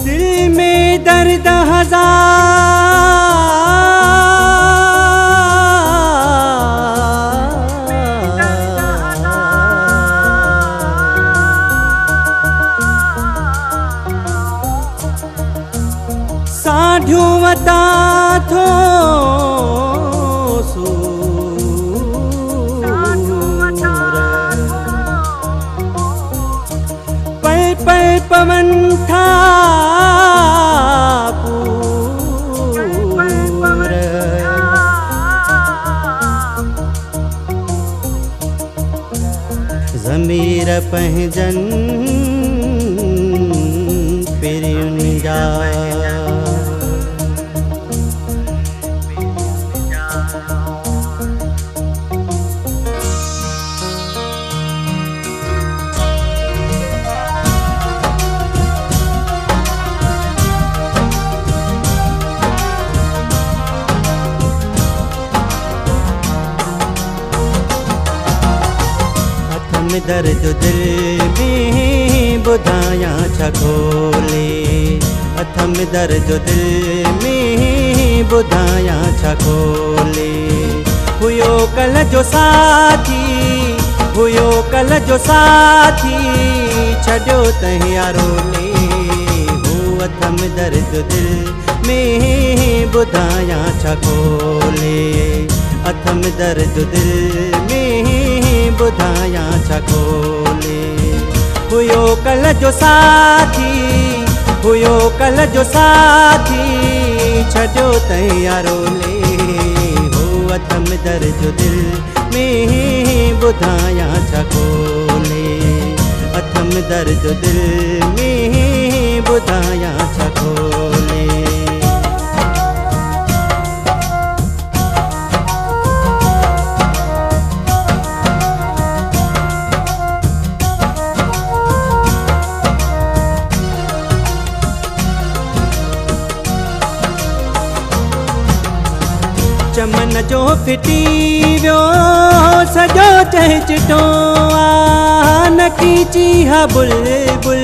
दिल में दर्द साढ़ू वता थो पल पल पवन था ज़मीर पहजन फिर जा दर्द दिल में बुधाया छकोले अथम दर्द दिल में बुधाया छकोले हुयो कल जो साथी छड़ो तहियारोले हो अथम दर्द दिल में बुधाया छकोले अथम दर्द दिल में बुधाया छकोले हुयो कल जो साथी छड़ो तैयारोले हो अथम दर्द दिल में बुधाया छकोले अथम दर्द दिल में बुधाया छकोले चमन जो फिटी वियो सजो चहचटो नकी चीहा बुलबुल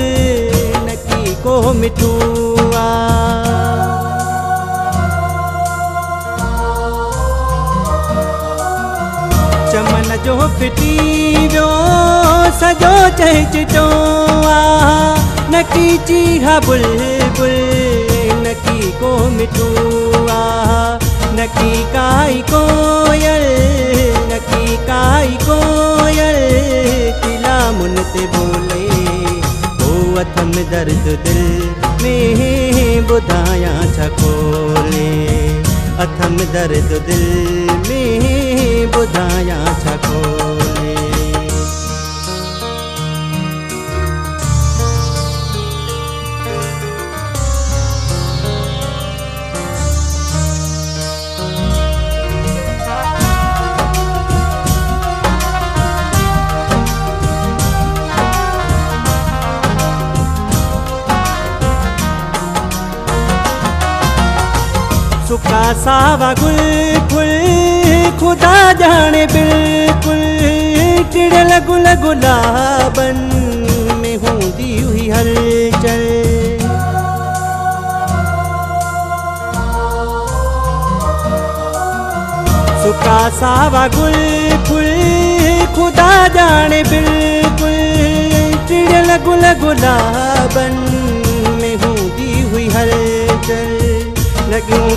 नकी को मिठू चमन जो फिटी वियो सजो चहचटो नकी चीहा बुलबुल नकी को मिठू नकी काई कोयल किला मुनते बोले हो अथम दर्द दिल में बुधाया छकोले अथम दर्द दिल में बुधाया छकोले सुखा सावा गुल फुल खुदा जाने बिल्कुल टिड़ल गुल गुलाबन में हूंदी हुई हलचल सुखा सावा गुल फुल खुदा जाने बिल्कुल टिड़ल गुल गुलाबन में हूंदी हुई हलचल लग्यूं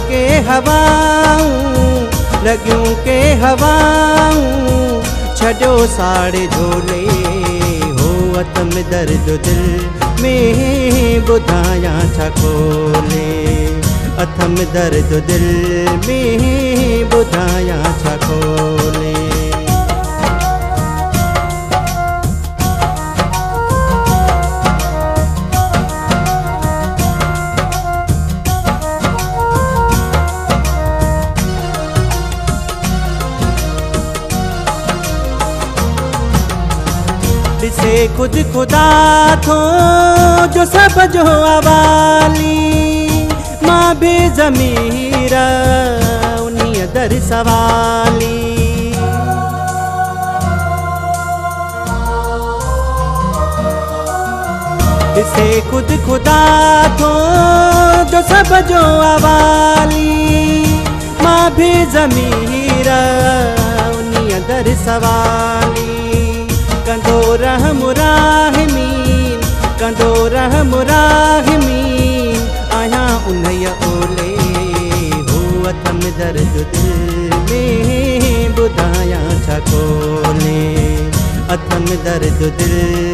के हवाऊं छड़ो साड़े झोले हो अथम दर्द दिल में बुधाया छकोले अथम दर्द दिल में बुधाया छकोले से खुद खुदा थो जो सब जो अवाली माँ भी ज़मीरा उन्हीं दर सवाली ॾिसे ख़ुदि ख़ुदा थो जो सभ जो अवाली मां बि ज़मीर उन्हीअ दर सवाली कंदो रहम राहिमीन कंदो रहम राहिमीन आहियां उन्हीअ ओले हो अथम दर्द दिल में ॿुधायां छा कोले अथम दर्द दिल